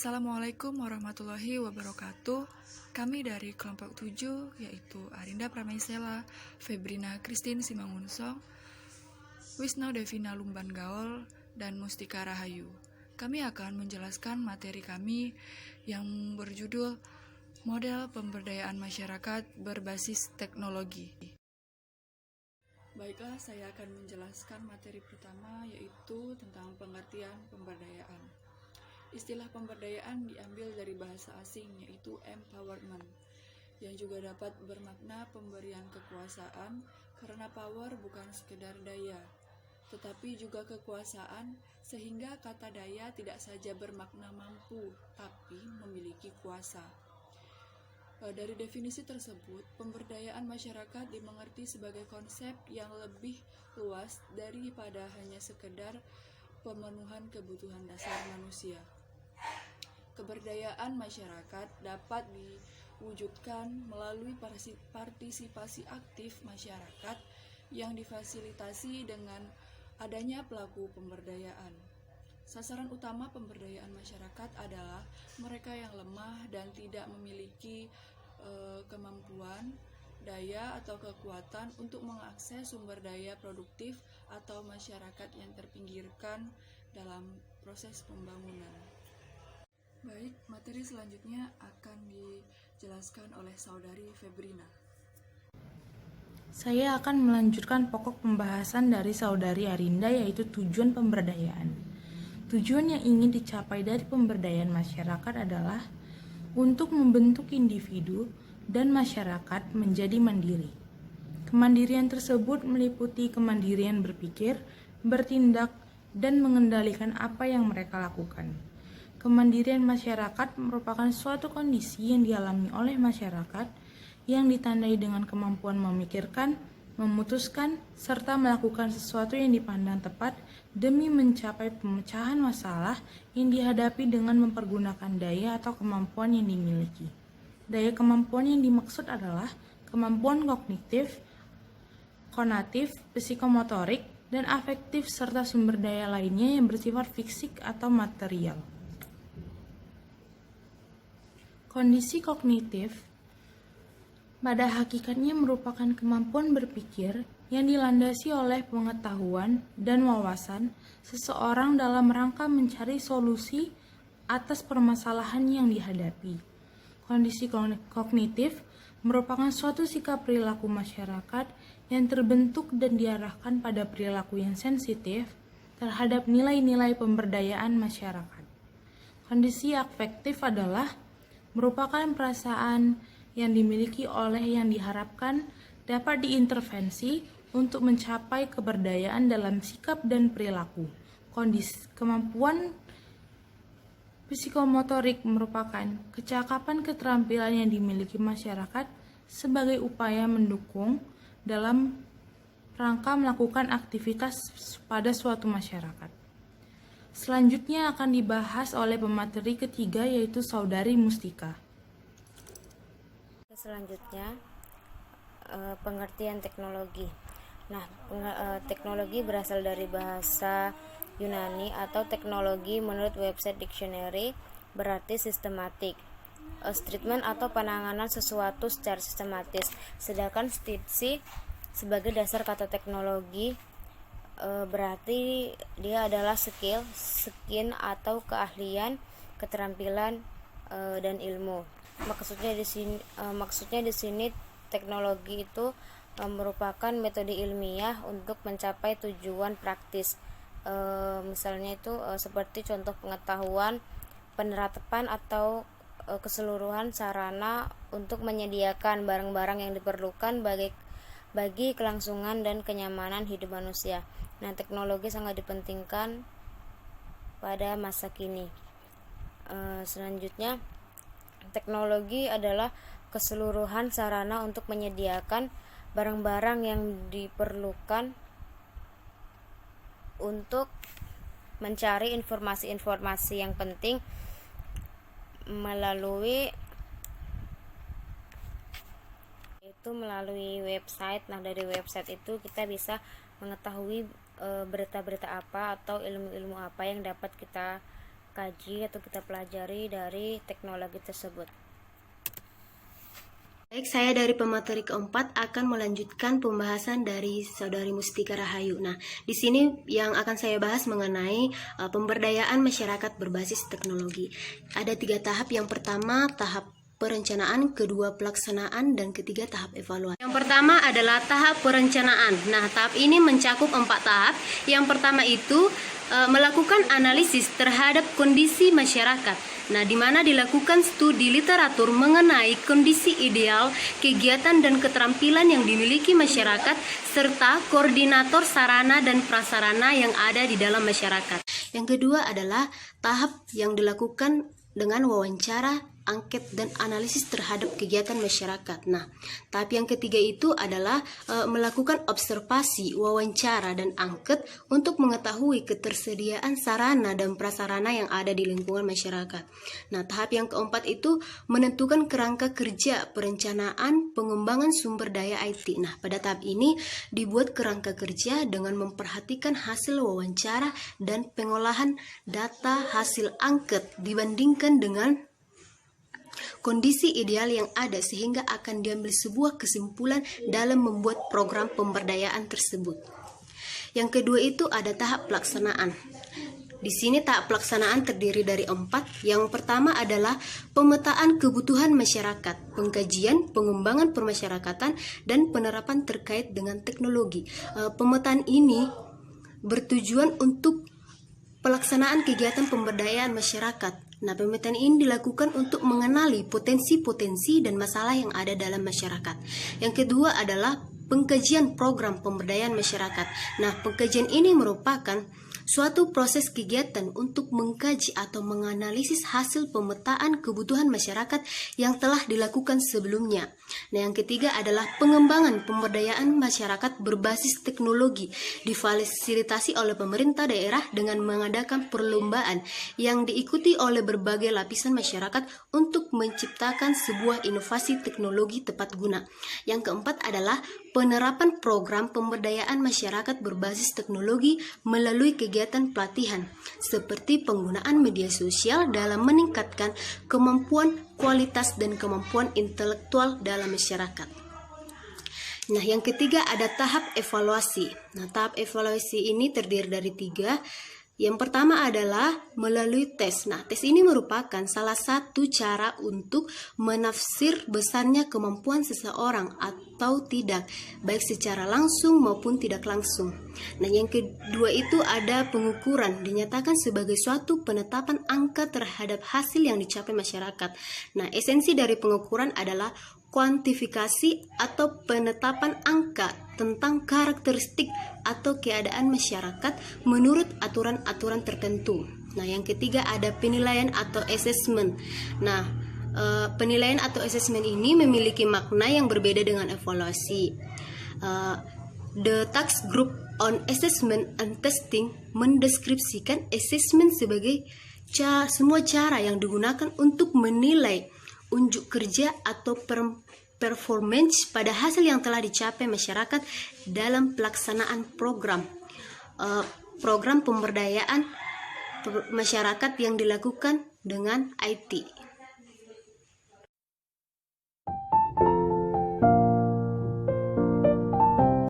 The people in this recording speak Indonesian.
Assalamualaikum warahmatullahi wabarakatuh. Kami dari kelompok 7 yaitu Arinda Pramaisela, Febrina Christine Simangunsong, Wisnu Devina Lumban Gaul, dan Mustika Rahayu. Kami akan menjelaskan materi kami yang berjudul Model Pemberdayaan Masyarakat Berbasis Teknologi. Baiklah, saya akan menjelaskan materi pertama yaitu tentang pengertian pemberdayaan. Istilah pemberdayaan diambil dari bahasa asing yaitu empowerment, yang juga dapat bermakna pemberian kekuasaan karena power bukan sekedar daya, tetapi juga kekuasaan, sehingga kata daya tidak saja bermakna mampu, tapi memiliki kuasa. Dari definisi tersebut, pemberdayaan masyarakat dimengerti sebagai konsep yang lebih luas daripada hanya sekedar pemenuhan kebutuhan dasar manusia. Keberdayaan masyarakat dapat diwujudkan melalui partisipasi aktif masyarakat yang difasilitasi dengan adanya pelaku pemberdayaan. Sasaran utama pemberdayaan masyarakat adalah mereka yang lemah dan tidak memiliki kemampuan, daya atau kekuatan untuk mengakses sumber daya produktif atau masyarakat yang terpinggirkan dalam proses pembangunan. Baik, materi selanjutnya akan dijelaskan oleh Saudari Febrina. Saya akan melanjutkan pokok pembahasan dari Saudari Arinda, yaitu tujuan pemberdayaan. Tujuan yang ingin dicapai dari pemberdayaan masyarakat adalah untuk membentuk individu dan masyarakat menjadi mandiri. Kemandirian tersebut meliputi kemandirian berpikir, bertindak, dan mengendalikan apa yang mereka lakukan. Kemandirian masyarakat merupakan suatu kondisi yang dialami oleh masyarakat yang ditandai dengan kemampuan memikirkan, memutuskan, serta melakukan sesuatu yang dipandang tepat demi mencapai pemecahan masalah yang dihadapi dengan mempergunakan daya atau kemampuan yang dimiliki. Daya kemampuan yang dimaksud adalah kemampuan kognitif, konatif, psikomotorik, dan afektif serta sumber daya lainnya yang bersifat fisik atau material. Kondisi kognitif pada hakikatnya merupakan kemampuan berpikir yang dilandasi oleh pengetahuan dan wawasan seseorang dalam rangka mencari solusi atas permasalahan yang dihadapi. Kondisi kognitif merupakan suatu sikap perilaku masyarakat yang terbentuk dan diarahkan pada perilaku yang sensitif terhadap nilai-nilai pemberdayaan masyarakat. Kondisi afektif adalah merupakan perasaan yang dimiliki oleh yang diharapkan dapat diintervensi untuk mencapai keberdayaan dalam sikap dan perilaku. Kondisi kemampuan psikomotorik merupakan kecakapan keterampilan yang dimiliki masyarakat sebagai upaya mendukung dalam rangka melakukan aktivitas pada suatu masyarakat. Selanjutnya akan dibahas oleh pemateri ketiga, yaitu Saudari Mustika. Selanjutnya, pengertian teknologi. Nah, teknologi berasal dari bahasa Yunani atau teknologi menurut website dictionary berarti sistematik, treatment atau penanganan sesuatu secara sistematis. Sedangkan stitsi sebagai dasar kata teknologi berarti dia adalah skill atau keahlian, keterampilan dan ilmu. Maksudnya di sini teknologi itu merupakan metode ilmiah untuk mencapai tujuan praktis. Misalnya itu seperti contoh pengetahuan, penerapan atau keseluruhan sarana untuk menyediakan barang-barang yang diperlukan bagi kelangsungan dan kenyamanan hidup manusia. Nah, teknologi sangat dipentingkan pada masa kini. Selanjutnya, teknologi adalah keseluruhan sarana untuk menyediakan barang-barang yang diperlukan untuk mencari informasi-informasi yang penting melalui website. Nah, dari website itu kita bisa mengetahui berita-berita apa atau ilmu-ilmu apa yang dapat kita kaji atau kita pelajari dari teknologi tersebut. Baik, saya dari pemateri keempat akan melanjutkan pembahasan dari Saudari Mustika Rahayu. Nah, di sini yang akan saya bahas mengenai pemberdayaan masyarakat berbasis teknologi. Ada 3 tahap. Yang pertama, tahap perencanaan, kedua pelaksanaan, dan ketiga tahap evaluasi. Yang pertama adalah tahap perencanaan. Nah, tahap ini mencakup 4 tahap. Yang pertama itu melakukan analisis terhadap kondisi masyarakat. Nah, di mana dilakukan studi literatur mengenai kondisi ideal, kegiatan dan keterampilan yang dimiliki masyarakat, serta koordinator sarana dan prasarana yang ada di dalam masyarakat. Yang kedua adalah tahap yang dilakukan dengan wawancara, angket, dan analisis terhadap kegiatan masyarakat. Nah, tahap yang ketiga itu adalah melakukan observasi, wawancara, dan angket untuk mengetahui ketersediaan sarana dan prasarana yang ada di lingkungan masyarakat. Nah, tahap yang keempat itu menentukan kerangka kerja, perencanaan, pengembangan sumber daya IT. Nah, pada tahap ini dibuat kerangka kerja dengan memperhatikan hasil wawancara dan pengolahan data hasil angket dibandingkan dengan kondisi ideal yang ada, sehingga akan diambil sebuah kesimpulan dalam membuat program pemberdayaan tersebut. Yang kedua itu ada tahap pelaksanaan. Di sini tahap pelaksanaan terdiri dari 4. Yang pertama adalah pemetaan kebutuhan masyarakat, pengkajian, pengembangan permasyarakatan, dan penerapan terkait dengan teknologi. Pemetaan ini bertujuan untuk pelaksanaan kegiatan pemberdayaan masyarakat. Nah, pemetaan ini dilakukan untuk mengenali potensi-potensi dan masalah yang ada dalam masyarakat. Yang kedua adalah pengkajian program pemberdayaan masyarakat. Nah, pengkajian ini merupakan suatu proses kegiatan untuk mengkaji atau menganalisis hasil pemetaan kebutuhan masyarakat yang telah dilakukan sebelumnya. Nah, yang ketiga adalah pengembangan pemberdayaan masyarakat berbasis teknologi, difasilitasi oleh pemerintah daerah dengan mengadakan perlombaan yang diikuti oleh berbagai lapisan masyarakat untuk menciptakan sebuah inovasi teknologi tepat guna. Yang keempat adalah penerapan program pemberdayaan masyarakat berbasis teknologi melalui kegiatan pelatihan, seperti penggunaan media sosial dalam meningkatkan kemampuan, kualitas, dan kemampuan intelektual dalam masyarakat. Nah, yang ketiga ada tahap evaluasi. Nah, tahap evaluasi ini terdiri dari 3. Yang pertama adalah melalui tes. Nah, tes ini merupakan salah satu cara untuk menafsir besarnya kemampuan seseorang atau tidak, baik secara langsung maupun tidak langsung. Nah, yang kedua itu ada pengukuran, dinyatakan sebagai suatu penetapan angka terhadap hasil yang dicapai masyarakat. Nah, esensi dari pengukuran adalah kuantifikasi atau penetapan angka tentang karakteristik atau keadaan masyarakat menurut aturan-aturan tertentu. Nah, yang ketiga ada penilaian atau assessment. Nah, penilaian atau assessment ini memiliki makna yang berbeda dengan evaluasi. The Task Group on Assessment and Testing mendeskripsikan assessment sebagai semua cara yang digunakan untuk menilai unjuk kerja atau performance pada hasil yang telah dicapai masyarakat dalam pelaksanaan program pemberdayaan masyarakat yang dilakukan dengan IT.